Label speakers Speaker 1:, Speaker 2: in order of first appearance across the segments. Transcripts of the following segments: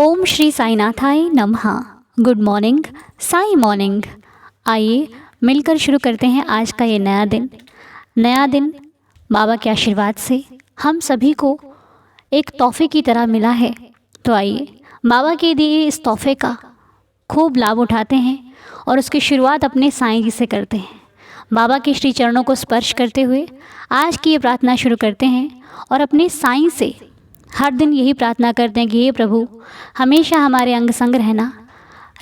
Speaker 1: ओम श्री साईनाथाय नमः। Good morning, Sai morning. आइए मिलकर शुरू करते हैं आज का ये नया दिन बाबा के आशीर्वाद से हम सभी को एक तोहफे की तरह मिला है। तो आइए बाबा के दिए इस तोहफे का खूब लाभ उठाते हैं और उसकी शुरुआत अपने साईं जी से करते हैं। बाबा के श्री चरणों को स्पर्श करते हुए आज की ये प्रार्थना शुरू करते हैं और अपने साईं से हर दिन यही प्रार्थना करते हैं कि हे प्रभु, हमेशा हमारे अंग संग रहना।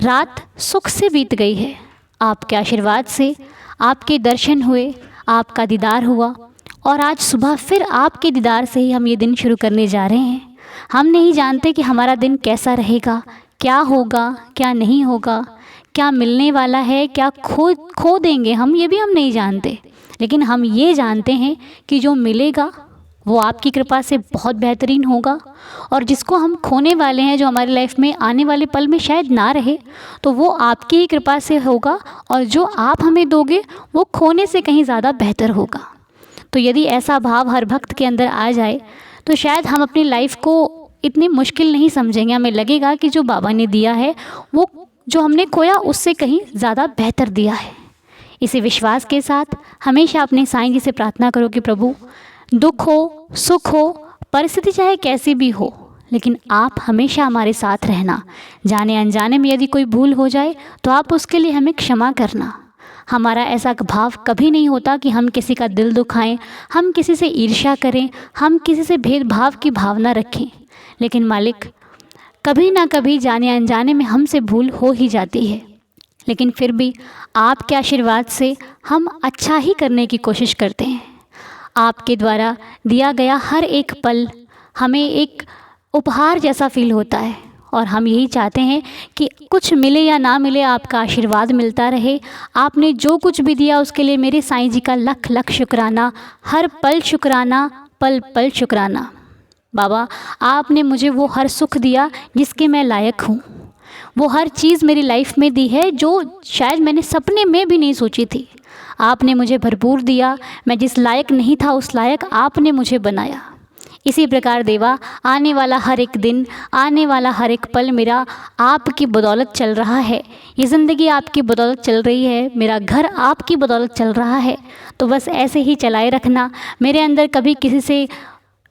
Speaker 1: रात सुख से बीत गई है, आपके आशीर्वाद से आपके दर्शन हुए, आपका दीदार हुआ और आज सुबह फिर आपके दीदार से ही हम ये दिन शुरू करने जा रहे हैं। हम नहीं जानते कि हमारा दिन कैसा रहेगा, क्या होगा, क्या नहीं होगा, क्या मिलने वाला है, क्या खो देंगे हम, ये भी हम नहीं जानते। लेकिन हम ये जानते हैं कि जो मिलेगा वो आपकी कृपा से बहुत बेहतरीन होगा और जिसको हम खोने वाले हैं, जो हमारी लाइफ में आने वाले पल में शायद ना रहे, तो वो आपकी ही कृपा से होगा और जो आप हमें दोगे वो खोने से कहीं ज़्यादा बेहतर होगा। तो यदि ऐसा भाव हर भक्त के अंदर आ जाए तो शायद हम अपनी लाइफ को इतनी मुश्किल नहीं समझेंगे। हमें लगेगा कि जो बाबा ने दिया है वो जो हमने खोया उससे कहीं ज़्यादा बेहतर दिया है। इसी विश्वास के साथ हमेशा अपने साईं जी से प्रार्थना करो कि प्रभु, दुख हो, सुख हो, परिस्थिति चाहे कैसी भी हो, लेकिन आप हमेशा हमारे साथ रहना। जाने अनजाने में यदि कोई भूल हो जाए तो आप उसके लिए हमें क्षमा करना। हमारा ऐसा भाव कभी नहीं होता कि हम किसी का दिल दुखाएं, हम किसी से ईर्ष्या करें, हम किसी से भेदभाव की भावना रखें। लेकिन मालिक, कभी ना कभी जाने अनजाने में हमसे भूल हो ही जाती है, लेकिन फिर भी आपके आशीर्वाद से हम अच्छा ही करने की कोशिश करते हैं। आपके द्वारा दिया गया हर एक पल हमें एक उपहार जैसा फील होता है और हम यही चाहते हैं कि कुछ मिले या ना मिले, आपका आशीर्वाद मिलता रहे। आपने जो कुछ भी दिया उसके लिए मेरे साईं जी का लख लख शुक्राना, हर पल शुक्राना, पल पल शुक्राना। बाबा, आपने मुझे वो हर सुख दिया जिसके मैं लायक हूँ, वो हर चीज़ मेरी लाइफ में दी है जो शायद मैंने सपने में भी नहीं सोची थी। आपने मुझे भरपूर दिया, मैं जिस लायक नहीं था उस लायक आपने मुझे बनाया। इसी प्रकार देवा, आने वाला हर एक दिन, आने वाला हर एक पल मेरा आपकी बदौलत चल रहा है। ये ज़िंदगी आपकी बदौलत चल रही है, मेरा घर आपकी बदौलत चल रहा है। तो बस ऐसे ही चलाए रखना। मेरे अंदर कभी किसी से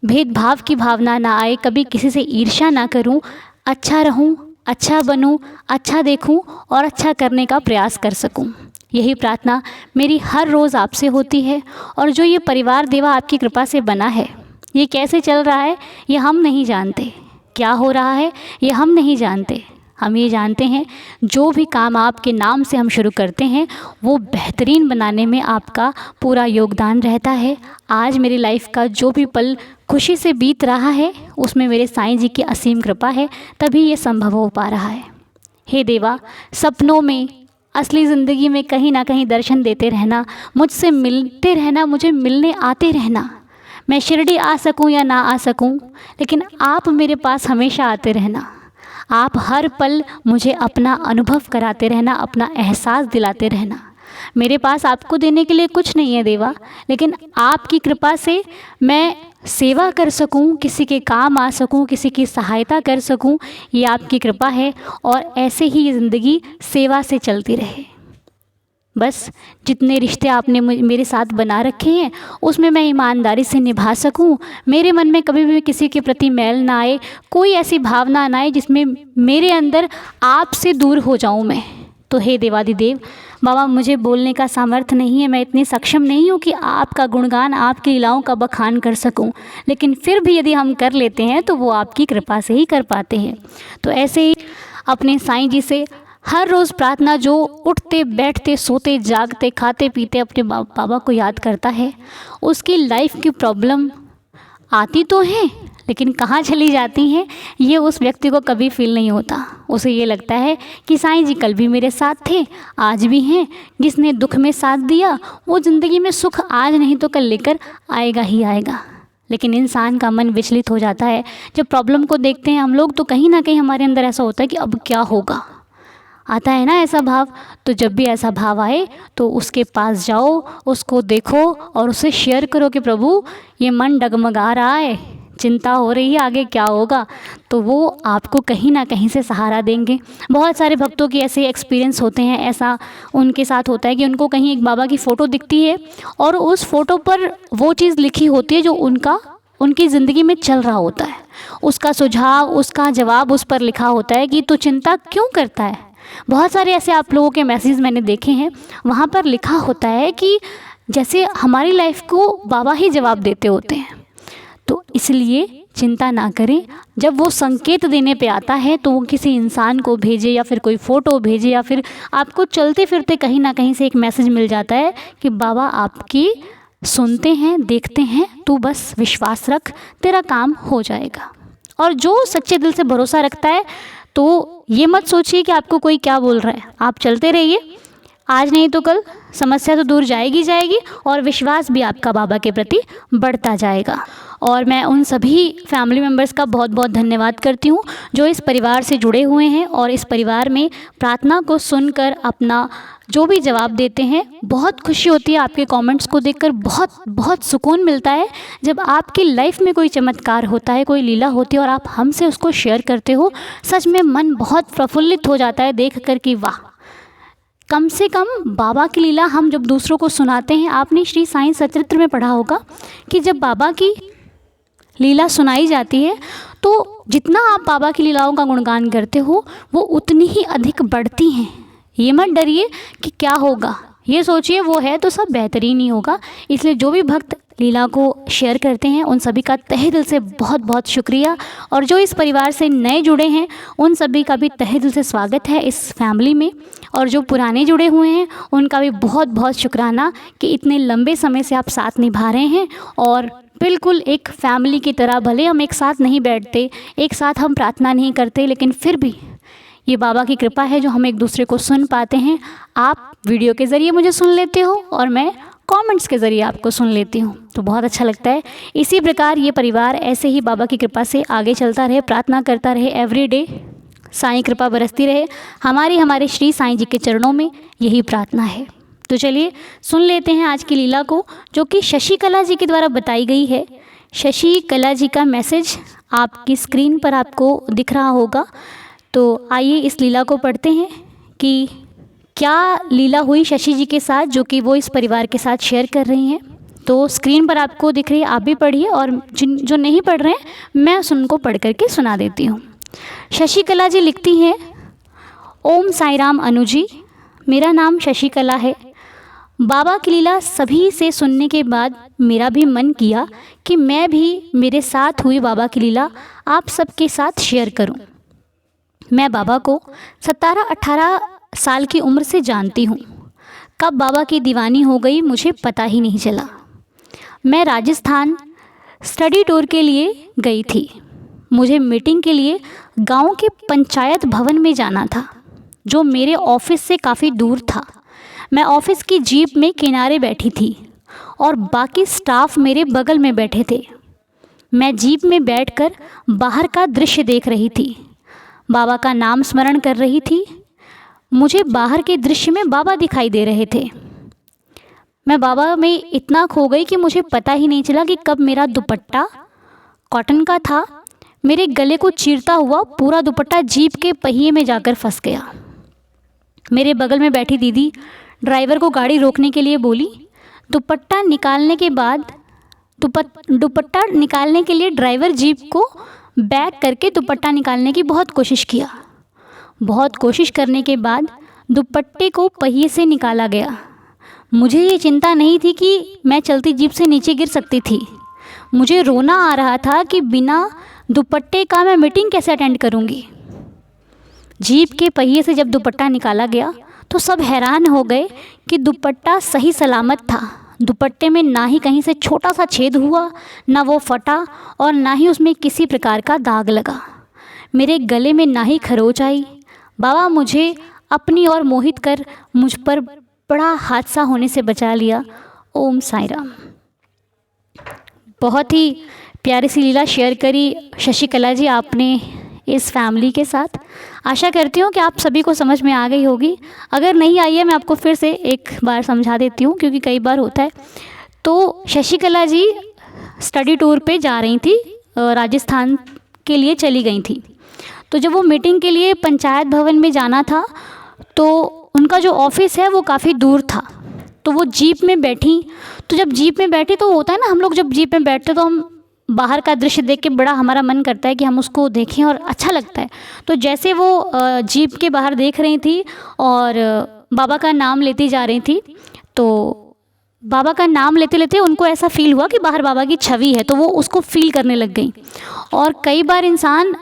Speaker 1: भेदभाव की भावना ना आए, कभी किसी से ईर्ष्या ना करूं, अच्छा रहूं, अच्छा बनूं, अच्छा देखूं और अच्छा करने का प्रयास कर सकूं। यही प्रार्थना मेरी हर रोज़ आपसे होती है। और जो ये परिवार देवा आपकी कृपा से बना है, ये कैसे चल रहा है ये हम नहीं जानते, क्या हो रहा है ये हम नहीं जानते। हम ये जानते हैं जो भी काम आपके नाम से हम शुरू करते हैं वो बेहतरीन बनाने में आपका पूरा योगदान रहता है। आज मेरी लाइफ का जो भी पल खुशी से बीत रहा है उसमें मेरे साईं जी की असीम कृपा है, तभी ये संभव हो पा रहा है। हे देवा, सपनों में, असली ज़िंदगी में कहीं ना कहीं दर्शन देते रहना, मुझसे मिलते रहना, मुझे मिलने आते रहना। मैं शिरडी आ सकूं या ना आ सकूं, लेकिन आप मेरे पास हमेशा आते रहना। आप हर पल मुझे अपना अनुभव कराते रहना, अपना एहसास दिलाते रहना। मेरे पास आपको देने के लिए कुछ नहीं है देवा, लेकिन आपकी कृपा से मैं सेवा कर सकूं, किसी के काम आ सकूं, किसी की सहायता कर सकूं, ये आपकी कृपा है। और ऐसे ही ये ज़िंदगी सेवा से चलती रहे। बस जितने रिश्ते आपने मेरे साथ बना रखे हैं उसमें मैं ईमानदारी से निभा सकूं, मेरे मन में कभी भी किसी के प्रति मैल ना आए, कोई ऐसी भावना ना आए जिसमें मेरे अंदर आपसे दूर हो जाऊं मैं। तो हे देवादिदेव बाबा, मुझे बोलने का सामर्थ्य नहीं है, मैं इतनी सक्षम नहीं हूँ कि आपका गुणगान, आपकी लीलाओं का बखान कर सकूँ, लेकिन फिर भी यदि हम कर लेते हैं तो वो आपकी कृपा से ही कर पाते हैं। तो ऐसे ही अपने साईं जी से हर रोज़ प्रार्थना, जो उठते बैठते सोते जागते खाते पीते अपने बाबा को याद करता है, उसकी लाइफ की प्रॉब्लम आती तो हैं लेकिन कहाँ चली जाती हैं ये उस व्यक्ति को कभी फील नहीं होता। उसे ये लगता है कि साईं जी कल भी मेरे साथ थे, आज भी हैं। जिसने दुख में साथ दिया वो ज़िंदगी में सुख आज नहीं तो कल लेकर आएगा ही आएगा। लेकिन इंसान का मन विचलित हो जाता है जब प्रॉब्लम को देखते हैं हम लोग, तो कहीं ना कहीं हमारे अंदर ऐसा होता है कि अब क्या होगा, आता है ना ऐसा भाव। तो जब भी ऐसा भाव आए तो उसके पास जाओ, उसको देखो और उससे शेयर करो कि प्रभु, ये मन डगमगा रहा है, चिंता हो रही है आगे क्या होगा, तो वो आपको कहीं ना कहीं से सहारा देंगे। बहुत सारे भक्तों के ऐसे एक्सपीरियंस होते हैं, ऐसा उनके साथ होता है कि उनको कहीं एक बाबा की फ़ोटो दिखती है और उस फ़ोटो पर वो चीज़ लिखी होती है जो उनकी ज़िंदगी में चल रहा होता है, उसका सुझाव, उसका जवाब उस पर लिखा होता है कि तू चिंता क्यों करता है। बहुत सारे ऐसे आप लोगों के मैसेज मैंने देखे हैं, वहाँ पर लिखा होता है कि जैसे हमारी लाइफ को बाबा ही जवाब देते होते हैं। तो इसलिए चिंता ना करें, जब वो संकेत देने पे आता है तो वो किसी इंसान को भेजे या फिर कोई फ़ोटो भेजे या फिर आपको चलते फिरते कहीं ना कहीं से एक मैसेज मिल जाता है कि बाबा आपकी सुनते हैं, देखते हैं, तू बस विश्वास रख, तेरा काम हो जाएगा। और जो सच्चे दिल से भरोसा रखता है तो ये मत सोचिए कि आपको कोई क्या बोल रहा है, आप चलते रहिए, आज नहीं तो कल समस्या तो दूर जाएगी जाएगी और विश्वास भी आपका बाबा के प्रति बढ़ता जाएगा। और मैं उन सभी फैमिली मेम्बर्स का बहुत बहुत धन्यवाद करती हूँ जो इस परिवार से जुड़े हुए हैं और इस परिवार में प्रार्थना को सुनकर अपना जो भी जवाब देते हैं। बहुत खुशी होती है आपके कमेंट्स को देखकर, बहुत बहुत सुकून मिलता है जब आपकी लाइफ में कोई चमत्कार होता है, कोई लीला होती है और आप हमसे उसको शेयर करते हो। सच में मन बहुत प्रफुल्लित हो जाता है देख कर कि वाह, कम से कम बाबा की लीला हम जब दूसरों को सुनाते हैं। आपने श्री साईं सचरित्र में पढ़ा होगा कि जब बाबा की लीला सुनाई जाती है तो जितना आप बाबा की लीलाओं का गुणगान करते हो वो उतनी ही अधिक बढ़ती हैं। ये मत डरिए कि क्या होगा, ये सोचिए वो है तो सब बेहतरीन ही होगा। इसलिए जो भी भक्त लीला को शेयर करते हैं उन सभी का तहे दिल से बहुत बहुत शुक्रिया। और जो इस परिवार से नए जुड़े हैं उन सभी का भी तहे दिल से स्वागत है इस फैमिली में। और जो पुराने जुड़े हुए हैं उनका भी बहुत बहुत शुक्राना कि इतने लंबे समय से आप साथ निभा रहे हैं। और बिल्कुल एक फैमिली की तरह, भले हम एक साथ नहीं बैठते, एक साथ हम प्रार्थना नहीं करते, लेकिन फिर भी ये बाबा की कृपा है जो हम एक दूसरे को सुन पाते हैं। आप वीडियो के ज़रिए मुझे सुन लेते हो और मैं कमेंट्स के ज़रिए आपको सुन लेती हूँ, तो बहुत अच्छा लगता है। इसी प्रकार ये परिवार ऐसे ही बाबा की कृपा से आगे चलता रहे, प्रार्थना करता रहे, एवरीडे साईं कृपा बरसती रहे। हमारे श्री साईं जी के चरणों में यही प्रार्थना है। तो चलिए सुन लेते हैं आज की लीला को जो कि शशि कला जी के द्वारा बताई गई है। शशि कला जी का मैसेज आपकी स्क्रीन पर आपको दिख रहा होगा। तो आइए इस लीला को पढ़ते हैं कि क्या लीला हुई शशि जी के साथ जो कि वो इस परिवार के साथ शेयर कर रही हैं। तो स्क्रीन पर आपको दिख रही है, आप भी पढ़िए और जो नहीं पढ़ रहे हैं मैं उनको पढ़ करके सुना देती हूँ। शशि कला जी लिखती हैं, ओम साई राम अनु जी, मेरा नाम शशि कला है। बाबा की लीला सभी से सुनने के बाद मेरा भी मन किया कि मैं भी मेरे साथ हुई बाबा की लीला आप सबके साथ शेयर करूं। मैं बाबा को 17-18 साल की उम्र से जानती हूँ। कब बाबा की दीवानी हो गई मुझे पता ही नहीं चला। मैं राजस्थान स्टडी टूर के लिए गई थी। मुझे मीटिंग के लिए गांव के पंचायत भवन में जाना था जो मेरे ऑफिस से काफ़ी दूर था। मैं ऑफिस की जीप में किनारे बैठी थी और बाकी स्टाफ मेरे बगल में बैठे थे। मैं जीप में बैठकर बाहर का दृश्य देख रही थी, बाबा का नाम स्मरण कर रही थी। मुझे बाहर के दृश्य में बाबा दिखाई दे रहे थे। मैं बाबा में इतना खो गई कि मुझे पता ही नहीं चला कि कब मेरा दुपट्टा कॉटन का था, मेरे गले को चीरता हुआ पूरा दुपट्टा जीप के पहिए में जाकर फंस गया। मेरे बगल में बैठी दीदी ड्राइवर को गाड़ी रोकने के लिए बोली। दुपट्टा निकालने के लिए ड्राइवर जीप को बैक करके दुपट्टा निकालने की बहुत कोशिश किया। बहुत कोशिश करने के बाद दुपट्टे को पहिए से निकाला गया। मुझे ये चिंता नहीं थी कि मैं चलती जीप से नीचे गिर सकती थी। मुझे रोना आ रहा था कि बिना दुपट्टे का मैं मीटिंग कैसे अटेंड करूँगी। जीप के पहिए से जब दुपट्टा निकाला गया तो सब हैरान हो गए कि दुपट्टा सही सलामत था। दुपट्टे में ना ही कहीं से छोटा सा छेद हुआ, ना वो फटा और ना ही उसमें किसी प्रकार का दाग लगा। मेरे गले में ना ही खरोच आई। बाबा मुझे अपनी ओर मोहित कर मुझ पर बड़ा हादसा होने से बचा लिया। ओम साई राम। बहुत ही प्यारी सी लीला शेयर करी शशि कला जी आपने इस फैमिली के साथ। आशा करती हूँ कि आप सभी को समझ में आ गई होगी। अगर नहीं आई है मैं आपको फिर से एक बार समझा देती हूँ क्योंकि कई बार होता है। तो शशि कला जी स्टडी टूर पे जा रही थी राजस्थान के लिए चली गई थी। तो जब वो मीटिंग के लिए पंचायत भवन में जाना था तो उनका जो ऑफिस है वो काफ़ी दूर था। तो वो जीप में बैठी, तो जब जीप में बैठी तो होता है ना, हम लोग जब जीप में बैठते तो हम बाहर का दृश्य देख के बड़ा हमारा मन करता है कि हम उसको देखें और अच्छा लगता है। तो जैसे वो जीप के बाहर देख रही थी और बाबा का नाम लेती जा रही थी, तो बाबा का नाम लेते लेते उनको ऐसा फील हुआ कि बाहर बाबा की छवि है, तो वो उसको फील करने लग गई। और कई बार इंसान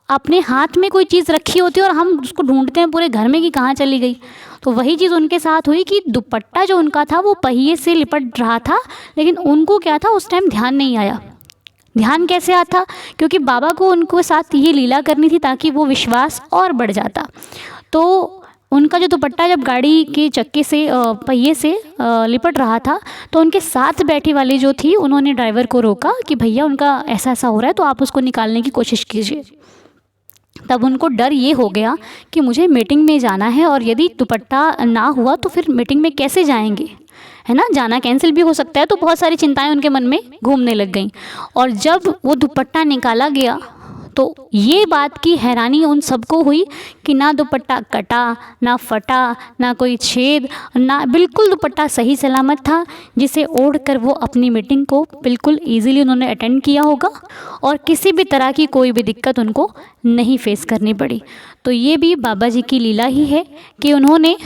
Speaker 1: अपने हाथ में कोई चीज़ रखी होती है और हम उसको ढूंढते हैं पूरे घर में कि कहाँ चली गई। तो वही चीज़ उनके साथ हुई कि दुपट्टा जो उनका था वो पहिए से लिपट रहा था, लेकिन उनको क्या था उस टाइम ध्यान नहीं आया। ध्यान कैसे आता? क्योंकि बाबा को उनको साथ ये लीला करनी थी ताकि वो विश्वास और बढ़ जाता। तो उनका जो दुपट्टा जब गाड़ी के चक्के से पहिए से लिपट रहा था तो उनके साथ बैठी वाली जो थी उन्होंने ड्राइवर को रोका कि भैया उनका ऐसा ऐसा हो रहा है तो आप उसको निकालने की कोशिश कीजिए। तब उनको डर ये हो गया कि मुझे मीटिंग में जाना है और यदि दुपट्टा ना हुआ तो फिर मीटिंग में कैसे जाएंगे, है ना, जाना कैंसिल भी हो सकता है। तो बहुत सारी चिंताएं उनके मन में घूमने लग गईं। और जब वो दुपट्टा निकाला गया तो ये बात की हैरानी उन सबको हुई कि ना दुपट्टा कटा, ना फटा, ना कोई छेद, ना, बिल्कुल दुपट्टा सही सलामत था, जिसे ओढ़कर वो अपनी मीटिंग को बिल्कुल इजीली उन्होंने अटेंड किया होगा और किसी भी तरह की कोई भी दिक्कत उनको नहीं फेस करनी पड़ी। तो ये भी बाबा जी की लीला ही है कि उन्होंने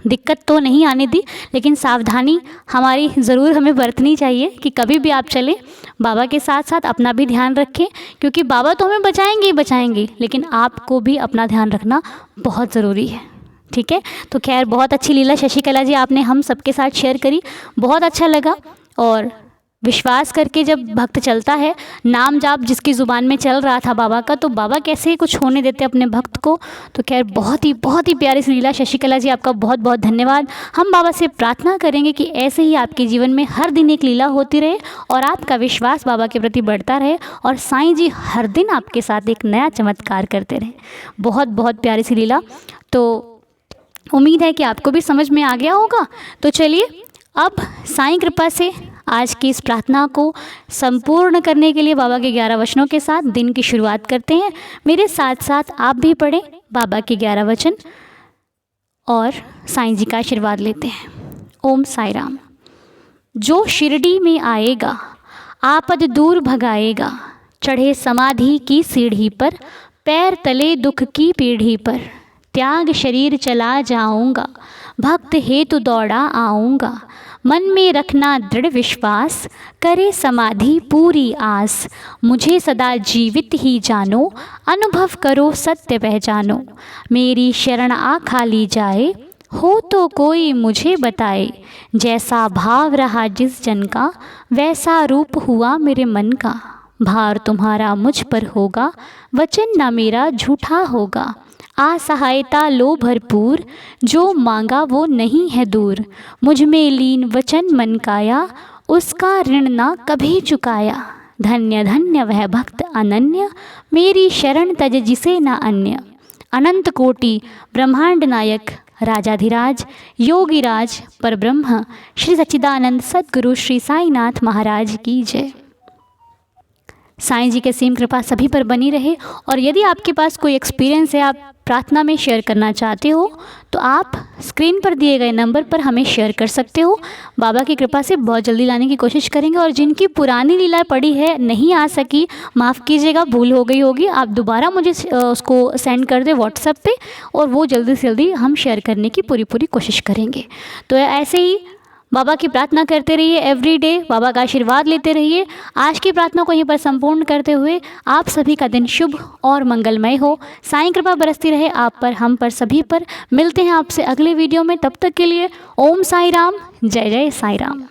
Speaker 1: दिक्कत तो नहीं आने दी, लेकिन सावधानी हमारी ज़रूर हमें बरतनी चाहिए कि कभी भी आप चलें बाबा के साथ साथ अपना भी ध्यान रखें, क्योंकि बाबा तो हमें बचाएंगे ही बचाएंगे, लेकिन आपको भी अपना ध्यान रखना बहुत ज़रूरी है। ठीक है, तो खैर बहुत अच्छी लीला शशिकला जी आपने हम सबके साथ शेयर करी, बहुत अच्छा लगा। और विश्वास करके जब भक्त चलता है, नाम जाप जिसकी ज़ुबान में चल रहा था बाबा का, तो बाबा कैसे कुछ होने देते अपने भक्त को। तो खैर बहुत ही प्यारी सी लीला शशिकला जी, आपका बहुत बहुत धन्यवाद। हम बाबा से प्रार्थना करेंगे कि ऐसे ही आपके जीवन में हर दिन एक लीला होती रहे और आपका विश्वास बाबा के प्रति बढ़ता रहे और साईं जी हर दिन आपके साथ एक नया चमत्कार करते रहे। बहुत बहुत प्यारी सी लीला। तो उम्मीद है कि आपको भी समझ में आ गया होगा। तो चलिए अब साईं कृपा से आज की इस प्रार्थना को संपूर्ण करने के लिए बाबा के 11 वचनों के साथ दिन की शुरुआत करते हैं। मेरे साथ साथ आप भी पढ़ें बाबा के 11 वचन और साईं जी का आशीर्वाद लेते हैं। ओम साई राम। जो शिरडी में आएगा आपद दूर भगाएगा, चढ़े समाधि की सीढ़ी पर, पैर तले दुख की पीढ़ी पर, त्याग शरीर चला जाऊंगा, भक्त हेतु दौड़ा आऊँगा, मन में रखना दृढ़ विश्वास, करे समाधि पूरी आस, मुझे सदा जीवित ही जानो, अनुभव करो सत्य पहचानो, मेरी शरण आ खाली जाए, हो तो कोई मुझे बताए, जैसा भाव रहा जिस जन का, वैसा रूप हुआ मेरे मन का, भार तुम्हारा मुझ पर होगा, वचन ना मेरा झूठा होगा, असहायता लो भरपूर, जो मांगा वो नहीं है दूर, मुझ में लीन वचन मन काया, उसका ऋण ना कभी चुकाया, धन्य धन्य वह भक्त अनन्य, मेरी शरण तज जिसे न अन्य, अनंत कोटि ब्रह्मांड नायक राजाधिराज योगीराज परब्रह्म श्री सच्चिदानंद सद्गुरु श्री साईनाथ महाराज की जय। साईं जी के सीम कृपा सभी पर बनी रहे। और यदि आपके पास कोई एक्सपीरियंस है, आप प्रार्थना में शेयर करना चाहते हो, तो आप स्क्रीन पर दिए गए नंबर पर हमें शेयर कर सकते हो। बाबा की कृपा से बहुत जल्दी लाने की कोशिश करेंगे। और जिनकी पुरानी लीला पड़ी है, नहीं आ सकी, माफ़ कीजिएगा, भूल हो गई होगी, आप दोबारा मुझे उसको सेंड कर दें व्हाट्सएप पे, और वो जल्दी से जल्दी हम शेयर करने की पूरी कोशिश करेंगे। तो ऐसे ही बाबा की प्रार्थना करते रहिए, एवरीडे बाबा का आशीर्वाद लेते रहिए। आज की प्रार्थना को यहीं पर संपूर्ण करते हुए आप सभी का दिन शुभ और मंगलमय हो। साईं कृपा बरसती रहे आप पर, हम पर, सभी पर। मिलते हैं आपसे अगले वीडियो में, तब तक के लिए ओम साई राम, जय जय साई राम।